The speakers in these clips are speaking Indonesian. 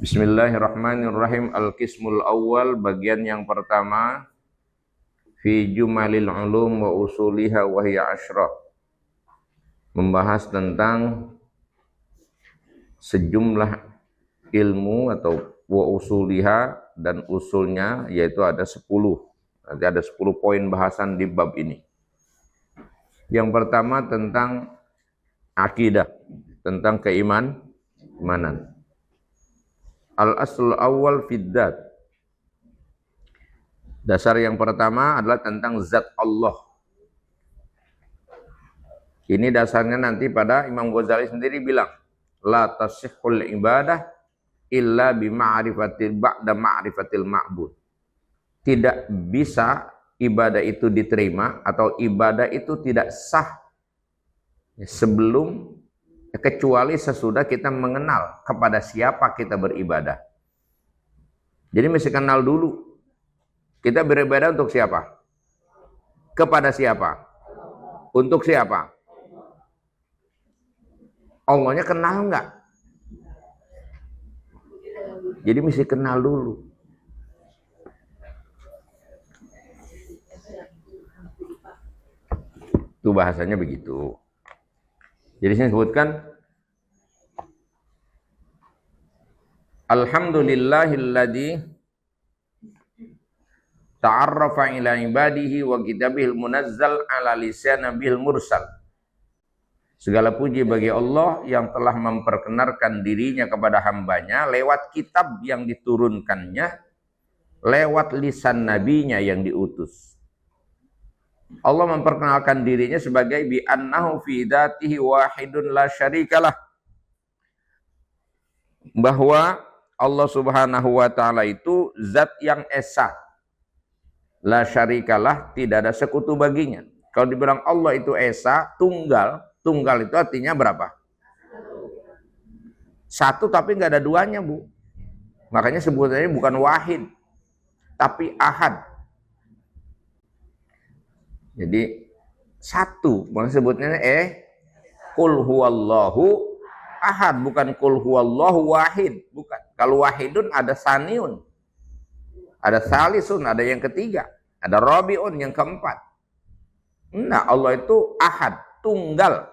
Bismillahirrahmanirrahim. Al-Qismul Awwal, bagian yang pertama, fi jumalil ulum wa usuliha wa hiya asyrah. Membahas tentang sejumlah ilmu atau wa usuliha dan usulnya, yaitu ada 10. Nanti ada 10 poin bahasan di bab ini. Yang pertama tentang akidah, tentang keimanan. Al-aslul awal fiddat. Dasar yang pertama adalah tentang zat Allah. Ini dasarnya nanti pada Imam Ghazali sendiri bilang, la tasihhul ibadah illa bima'rifatil ba'da ma'rifatil ma'bud. Tidak bisa ibadah itu diterima atau ibadah itu tidak sah sebelum kecuali sesudah kita mengenal kepada siapa kita beribadah. Jadi mesti kenal dulu. Kita beribadah untuk siapa? Kepada siapa? Untuk siapa? Allahnya kenal enggak? Jadi mesti kenal dulu. Itu bahasanya begitu. Jadi saya sebutkan Alhamdulillahilladzi ta'arrafa ila ibadihi wa kitabihil munazzal ala lisan nabiyil mursal. Segala puji bagi Allah yang telah memperkenalkan dirinya kepada hambanya lewat kitab yang diturunkannya, lewat lisan nabinya yang diutus. Allah memperkenalkan dirinya sebagai bi annahu fi dzatihi wahidun la syarikalah, bahwa Allah Subhanahu wa taala itu zat yang esa, la syarikalah, tidak ada sekutu baginya. Kalau dibilang Allah itu esa, tunggal itu artinya berapa? Satu tapi nggak ada duanya, Bu. Makanya sebutannya bukan wahid tapi ahad. Jadi satu, maksudnya sebutnya qul huwallahu ahad, bukan qul huwallahu wahid, bukan. Kalau wahidun ada saniun, ada salisun, ada yang ketiga, ada rabiun yang keempat. Nah, Allah itu ahad, tunggal.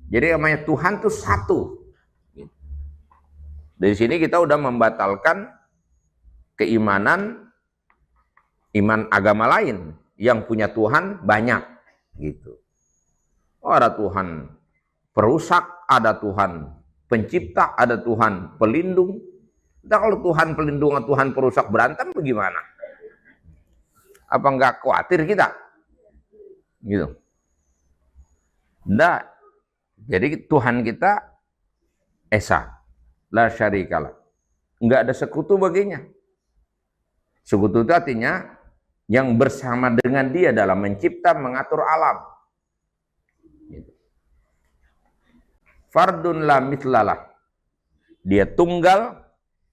Jadi namanya Tuhan itu satu. Dari sini kita udah membatalkan keimanan iman agama lain yang punya Tuhan banyak gitu. Oh, ada Tuhan perusak, ada Tuhan pencipta, ada Tuhan pelindung. Nah, kalau Tuhan pelindung atau Tuhan perusak berantem bagaimana? Apa enggak khawatir kita? Gitu. Nah, jadi Tuhan kita esa, la syarikalah. Enggak ada sekutu baginya. Sekutu itu artinya yang bersama dengan dia dalam mencipta, mengatur alam. Fardun la mitlalah. Dia tunggal,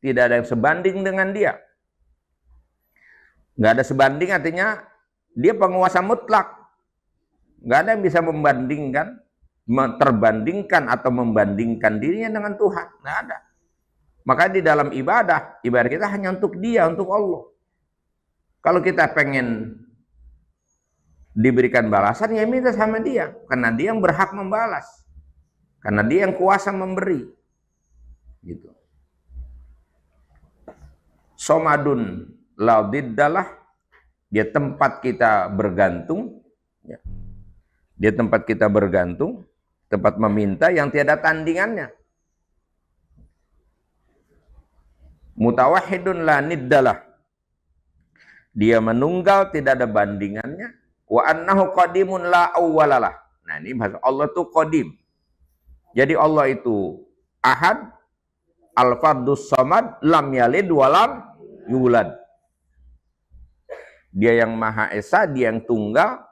tidak ada yang sebanding dengan dia. Nggak ada sebanding artinya dia penguasa mutlak. Nggak ada yang bisa membandingkan, terbandingkan atau membandingkan dirinya dengan Tuhan. Nggak ada. Maka di dalam ibadah kita hanya untuk dia, untuk Allah. Kalau kita pengen diberikan balasan, ya minta sama dia. Karena dia yang berhak membalas. Karena dia yang kuasa memberi. Gitu. Somadun laudiddalah. Dia tempat kita bergantung. Ya. Dia tempat kita bergantung. Tempat meminta yang tiada tandingannya. Mutawahidun la niddalah. Dia menunggal, tidak ada bandingannya. Wa annahu qadimun la awwalalah. Nah, ini bahasa Allah itu qadim. Jadi Allah itu ahad, al-fardus samad, lam yalid walam yulad. Dia yang maha esa, dia yang tunggal,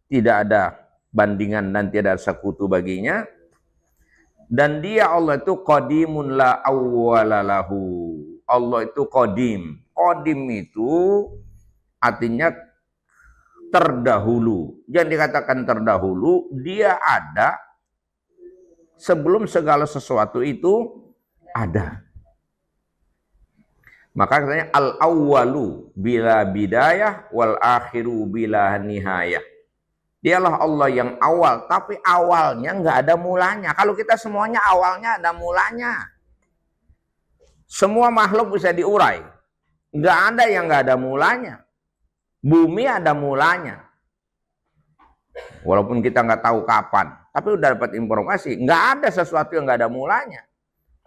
tidak ada bandingan dan tidak ada sekutu baginya. Dan dia Allah itu qadimun la awwalalahu. Allah itu qadim. Qadim itu artinya terdahulu. Jangan dikatakan terdahulu, dia ada sebelum segala sesuatu itu ada. Maka katanya al-awwalu bila bidayah wal akhiru bila nihayah. Dialah Allah yang awal, tapi awalnya nggak ada mulanya. Kalau kita semuanya awalnya ada mulanya. Semua makhluk bisa diurai. Nggak ada yang nggak ada mulanya. Bumi ada mulanya. Walaupun kita nggak tahu kapan, tapi udah dapat informasi, nggak ada sesuatu yang nggak ada mulanya.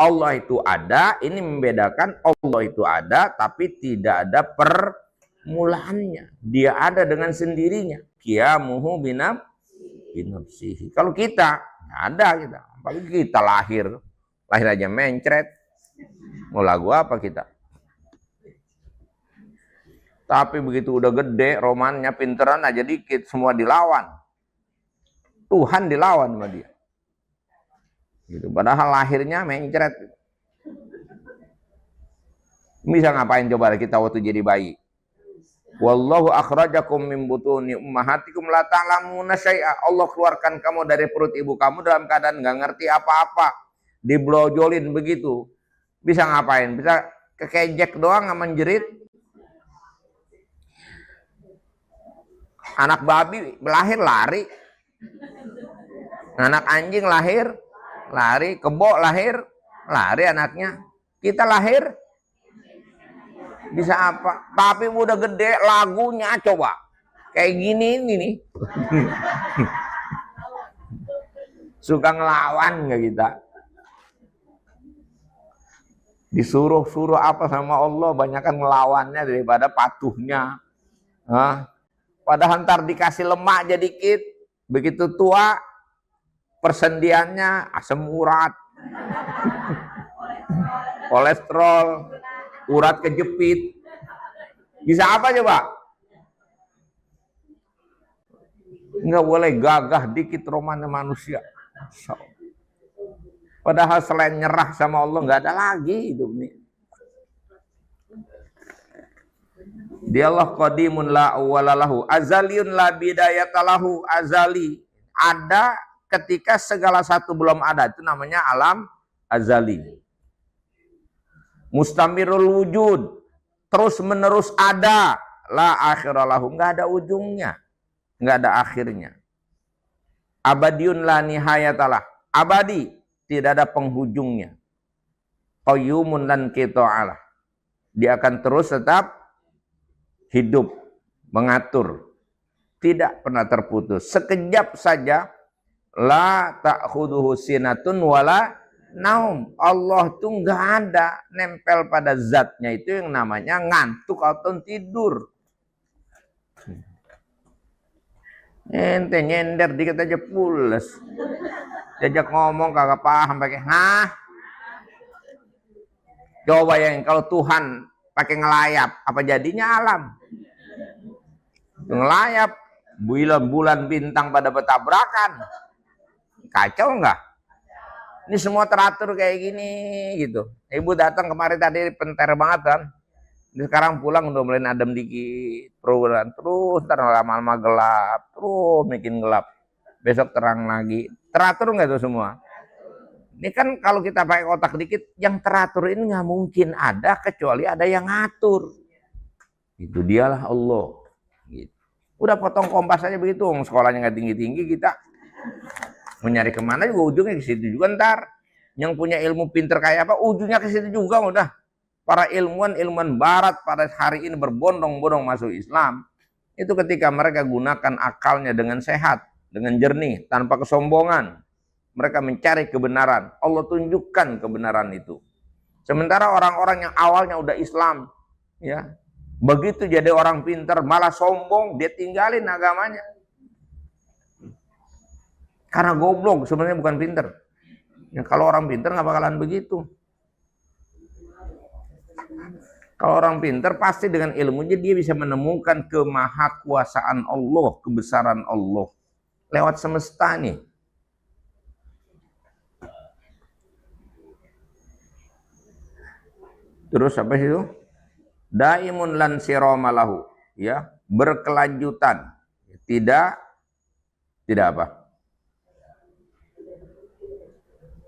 Allah itu ada, ini membedakan Allah itu ada, tapi tidak ada permulaannya. Dia ada dengan sendirinya. Qiyamuhu binafsihi. Kalau kita, nggak ada kita. Apalagi kita lahir aja mencret. Mau lagu apa kita? Tapi begitu udah gede, romannya pinteran aja dikit, semua dilawan. Tuhan dilawan sama dia. Gitu. Padahal lahirnya mencret. Bisa ngapain coba kita waktu jadi bayi? Wallahu akhrajakum min butuni ummahatikum la ta'lamuna syai'a. Allah keluarkan kamu dari perut ibu kamu dalam keadaan nggak ngerti apa-apa. Diblojolin begitu. Bisa ngapain? Bisa kekejek doang sama menjerit. Anak babi lahir lari. Anak anjing lahir lari, kebo lahir lari anaknya. Kita lahir bisa apa? Tapi udah gede lagunya coba. Kayak gini ini nih. Suka ngelawan nggak kita? Disuruh-suruh apa sama Allah, banyakan ngelawannya daripada patuhnya. Hah? Padahal ntar dikasih lemak aja dikit, begitu tua persendiannya asam urat, kolesterol, urat kejepit. Bisa apa coba? Nggak boleh gagah dikit romannya manusia. Padahal selain nyerah sama Allah nggak ada lagi hidup ini. Dia Allah qadimun la awwalalahu, azaliyun la bidayatalahu, azali. Ada ketika segala satu belum ada, itu namanya alam azali. Mustamirul wujud, terus menerus ada, la akhiralahu, nggak ada ujungnya, nggak ada akhirnya. Abadiun la nihayatalah, abadi, tidak ada penghujungnya. Qayyumun lan qita'alah, dia akan terus tetap hidup, mengatur, tidak pernah terputus. Sekejap saja, la ta'khuduhu sinatun wala naum. Allah tuh nggak ada nempel pada zatnya, itu yang namanya ngantuk atau tidur. Ente nyender dikit aja pules. Diajak ngomong kagak paham pakai hah. Coba yang kalau Tuhan pakai ngelayap, apa jadinya alam? Ngelayap, bulan bintang pada bertabrakan. Kacau enggak? Ini semua teratur kayak gini gitu. Ibu datang kemarin tadi penter banget kan. Ini sekarang pulang udah mulai adem dikit. Terus ntar lama-lama gelap. Terus bikin gelap. Besok terang lagi. Teratur enggak itu semua? Ini kan kalau kita pakai otak dikit, yang teratur ini nggak mungkin ada kecuali ada yang ngatur. Itu dialah Allah. Gitu. Udah potong kompas aja begitu, sekolahnya nggak tinggi-tinggi, kita mau nyari kemana juga ujungnya ke situ juga ntar. Yang punya ilmu pinter kayak apa, ujungnya ke situ juga udah. Para ilmuwan barat pada hari ini berbondong-bondong masuk Islam. Itu ketika mereka gunakan akalnya dengan sehat, dengan jernih, tanpa kesombongan. Mereka mencari kebenaran. Allah tunjukkan kebenaran itu. Sementara orang-orang yang awalnya udah Islam, ya, begitu jadi orang pintar malah sombong, dia tinggalin agamanya. Karena goblok, sebenarnya bukan pintar. Ya, kalau orang pintar nggak bakalan begitu. Kalau orang pintar pasti dengan ilmunya dia bisa menemukan kemahakuasaan Allah, kebesaran Allah lewat semesta nih. Terus apa sih itu? Daimun lan siramalahu, ya, berkelanjutan. Tidak apa?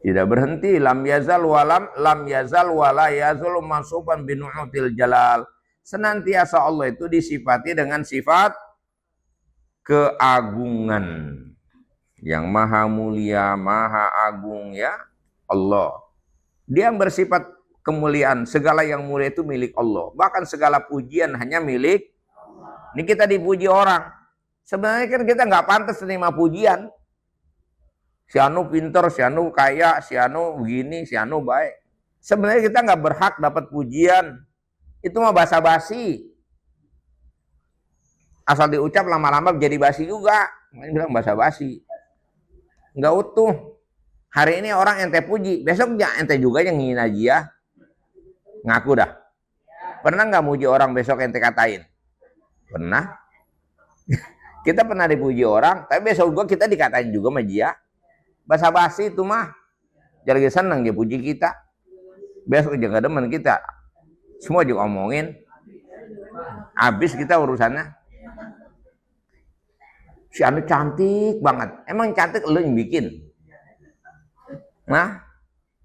Tidak berhenti. Lam yazal wala yazul masufan binu'util jalal. Senantiasa Allah itu disifati dengan sifat keagungan. Yang maha mulia, maha agung ya Allah. Dia bersifat kemuliaan. Segala yang mulia itu milik Allah. Bahkan segala pujian hanya milik. Ini kita dipuji orang. Sebenarnya kan kita nggak pantas terima pujian. Si anu pinter, si anu kaya, si anu begini, si anu baik. Sebenarnya kita nggak berhak dapat pujian. Itu mah basa-basi. Asal diucap lama-lama jadi basi juga. Makanya bilang basa-basi. Nggak utuh. Hari ini orang ente puji, besok ya ente juga yang ngina dia. Ngaku dah. Pernah nggak muji orang besok ente katain? Pernah. Kita pernah dipuji orang, tapi besok juga kita dikatain juga sama dia. Basa-basi itu mah. Jadi senang dia puji kita. Besok juga demen kita. Semua juga omongin. Habis kita urusannya. Si anu cantik banget. Emang cantik lu yang bikin. Nah,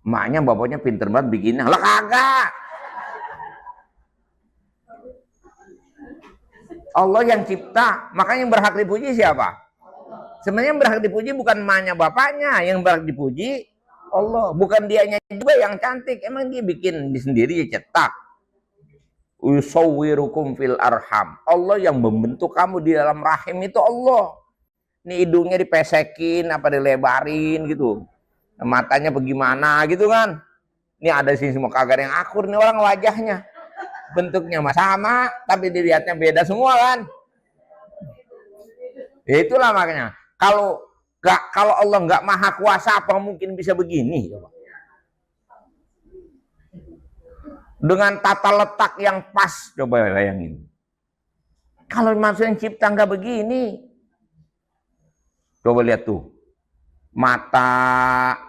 emaknya bapaknya pinter banget bikinnya. Lah kagak. Allah yang cipta, makanya yang berhak dipuji siapa? Sebenarnya yang berhak dipuji bukan emaknya bapaknya, yang berhak dipuji Allah, bukan dianya juga yang cantik. Emang dia bikin sendiri, dia cetak. Usawwirukum fil arham. Allah yang membentuk kamu di dalam rahim itu Allah. Ini hidungnya dipesekin, apa dilebarin gitu. Matanya bagaimana gitu kan. Ini ada sini semua kagak yang akur nih orang wajahnya. Bentuknya sama, tapi dilihatnya beda semua kan. Ya itulah makanya. Kalau Allah nggak maha kuasa, apa mungkin bisa begini? Dengan tata letak yang pas, coba bayangin. Kalau manusia yang cipta nggak begini, coba lihat tuh, mata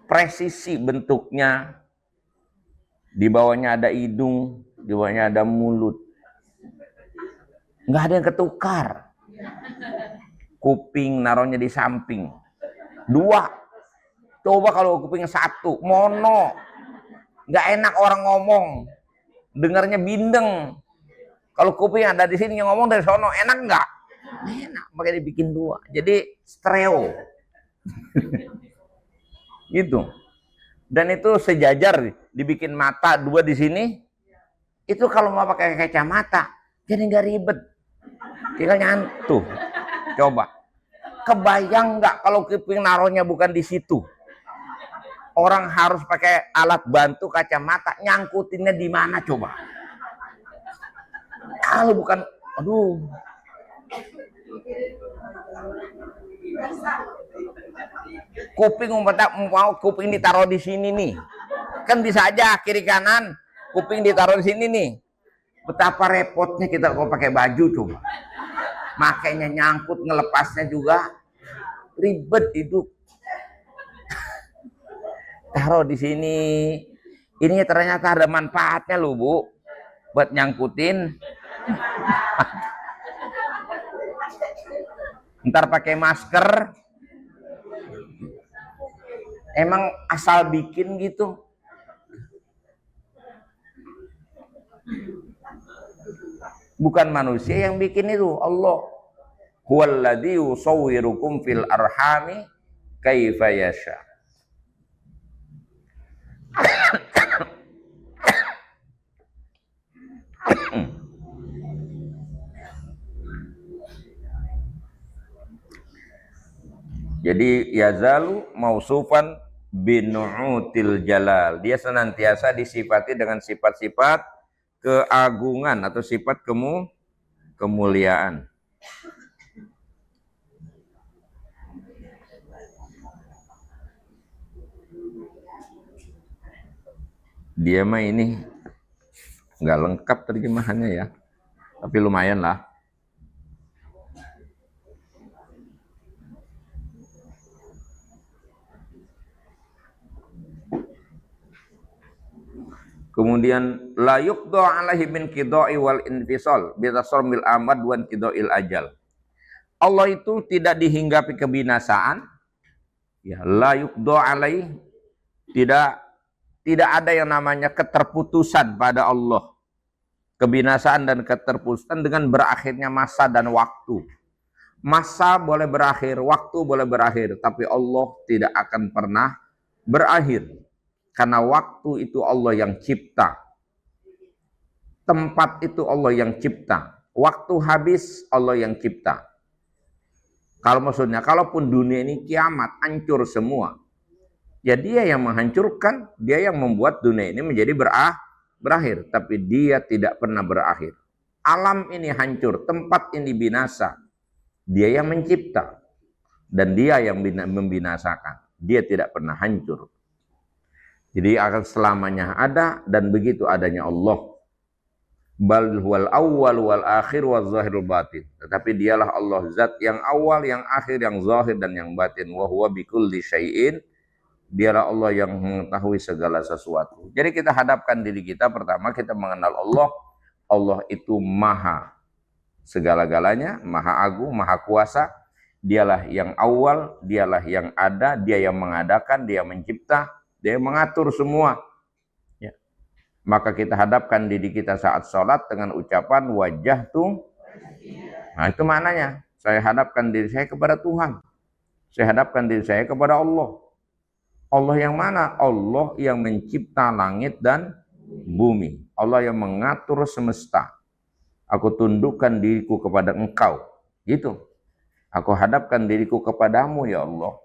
presisi bentuknya. Di bawahnya ada hidung, di bawahnya ada mulut. Nggak ada yang ketukar. Kuping naruhnya di samping. 2. Coba kalau kupingnya 1, mono. Nggak enak orang ngomong. Dengarnya bindeng. Kalau kuping ada di sini yang ngomong dari sono, enak nggak? Enak, makanya dibikin 2. Jadi stereo. Gitu. Dan itu sejajar dibikin mata 2 di sini. Itu kalau mau pakai kacamata jadi nggak ribet. Tinggal nyantuh. Coba. Kebayang nggak kalau kuping naruhnya bukan di situ? Orang harus pakai alat bantu kacamata, nyangkutinnya di mana coba? Kalau bukan, aduh. Kuping mau kuping ditaruh di sini nih, kan bisa aja kiri kanan kuping ditaruh di sini nih. Betapa repotnya kita kalau pakai baju coba, makanya nyangkut ngelepasnya juga ribet itu. Taruh di sini, ini ternyata ada manfaatnya loh Bu, buat nyangkutin. Ntar pakai masker. Emang asal bikin gitu. Bukan manusia yang bikin itu, Allah. Huwallazi yusawwirukum fil arhami kaifa yasha. Jadi yazalu mausufan binu'util jalal. Dia senantiasa disifati dengan sifat-sifat keagungan atau sifat kemuliaan. Dia mah ini nggak lengkap terjemahannya ya, tapi lumayan lah. Kemudian la yuqda alaihi min qidai wal infisal bi tasarmil amad wan qidail ajal. Allah itu tidak dihinggapi kebinasaan Ya, la yuqda alaih, tidak ada yang namanya keterputusan pada Allah. Kebinasaan dan keterputusan dengan berakhirnya masa dan waktu. Masa boleh berakhir, waktu boleh berakhir, tapi Allah tidak akan pernah berakhir. Karena waktu itu Allah yang cipta. Tempat itu Allah yang cipta. Waktu habis Allah yang cipta. Kalau maksudnya, kalaupun dunia ini kiamat, hancur semua. Ya dia yang menghancurkan, dia yang membuat dunia ini menjadi berakhir. Tapi dia tidak pernah berakhir. Alam ini hancur, tempat ini binasa. Dia yang mencipta. Dan dia yang membinasakan. Dia tidak pernah hancur. Jadi akan selamanya ada, dan begitu adanya Allah. Bal huwal awwal wal akhir wal zahirul batin. Tetapi dialah Allah zat yang awal, yang akhir, yang zahir dan yang batin. Wa huwa bikulli syai'in. Dialah Allah yang mengetahui segala sesuatu. Jadi kita hadapkan diri kita, pertama kita mengenal Allah. Allah itu maha segala-galanya, maha agung, maha kuasa. Dialah yang awal, dialah yang ada, dia yang mengadakan, dia mencipta, dia yang mengatur semua. Ya. Maka kita hadapkan diri kita saat sholat dengan ucapan wajah tuh. Nah itu maknanya. Saya hadapkan diri saya kepada Tuhan. Saya hadapkan diri saya kepada Allah. Allah yang mana? Allah yang mencipta langit dan bumi. Allah yang mengatur semesta. Aku tundukkan diriku kepada Engkau. Gitu. Aku hadapkan diriku kepadamu ya Allah.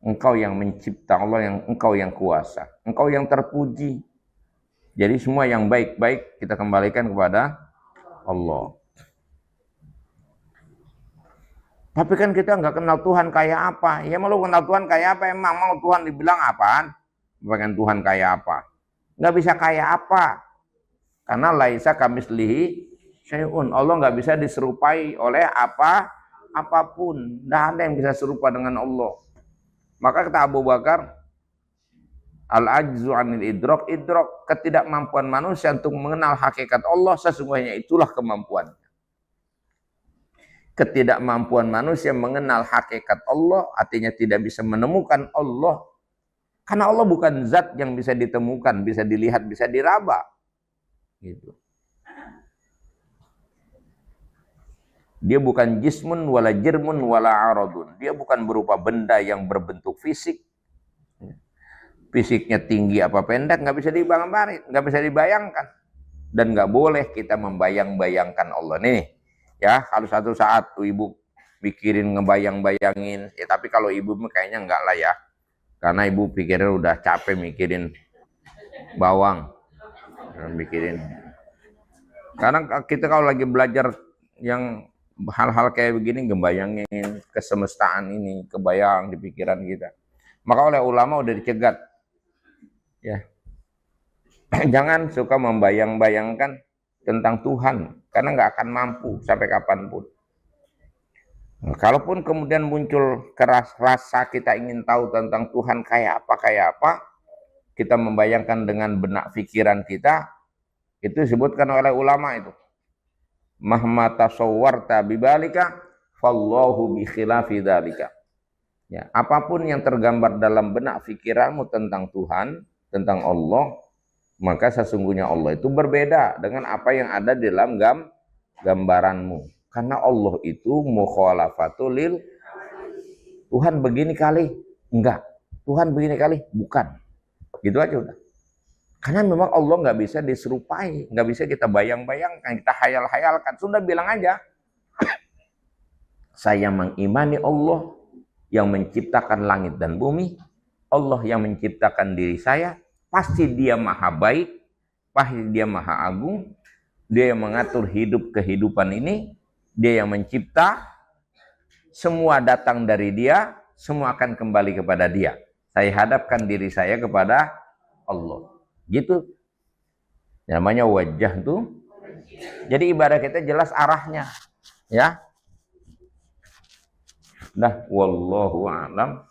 Engkau yang mencipta, Engkau yang kuasa. Engkau yang terpuji. Jadi semua yang baik-baik kita kembalikan kepada Allah. Tapi kan kita nggak kenal Tuhan kayak apa. Ya mau kenal Tuhan kayak apa? Emang mau Tuhan dibilang apaan? Pengen Tuhan kayak apa? Nggak bisa kayak apa. Karena laisa kamislihi syai'un. Allah nggak bisa diserupai oleh apapun. Nggak ada yang bisa serupa dengan Allah. Maka kata Abu Bakar, al-ajzu anil idrok, ketidakmampuan manusia untuk mengenal hakikat Allah, sesungguhnya itulah kemampuan. Ketidakmampuan manusia mengenal hakikat Allah, artinya tidak bisa menemukan Allah. Karena Allah bukan zat yang bisa ditemukan, bisa dilihat, bisa diraba. Gitu. Dia bukan jismun, wala jirmun, wala aradun. Dia bukan berupa benda yang berbentuk fisik. Fisiknya tinggi apa pendek, nggak bisa nggak bisa dibayangkan. Dan nggak boleh kita membayang-bayangkan Allah. Nih, ya kalau satu saat tuh ibu mikirin ngebayang-bayangin, ya tapi kalau ibu kayaknya enggak lah ya. Karena ibu pikirin udah capek mikirin bawang. Mikirin. Karena kita kalau lagi belajar yang hal-hal kayak begini, ngebayangin kesemestaan ini, kebayang di pikiran kita. Maka oleh ulama udah dicegat. Ya. Jangan suka membayang-bayangkan tentang Tuhan, karena nggak akan mampu sampai kapanpun. Nah, kalaupun kemudian muncul rasa kita ingin tahu tentang Tuhan kayak apa, kita membayangkan dengan benak pikiran kita, itu disebutkan oleh ulama itu. Mahma tasawwarta bibalika, fallahu bi khilafi dzalika. Ya, apapun yang tergambar dalam benak pikiranmu tentang Tuhan, tentang Allah, maka sesungguhnya Allah itu berbeda dengan apa yang ada di dalam gambaranmu. Karena Allah itu mukhalafatul lil. Tuhan begini kali, enggak. Tuhan begini kali, bukan. Gitu aja udah. Karena memang Allah nggak bisa diserupai, nggak bisa kita bayang-bayangkan, kita hayal-hayalkan. Sudah bilang aja, saya mengimani Allah yang menciptakan langit dan bumi, Allah yang menciptakan diri saya, pasti dia maha baik, pasti dia maha agung, dia yang mengatur kehidupan ini, dia yang mencipta, semua datang dari dia, semua akan kembali kepada dia. Saya hadapkan diri saya kepada Allah. Gitu. Namanya wajah tuh. Jadi ibadah kita jelas arahnya. Ya. Dah, wallahu a'lam.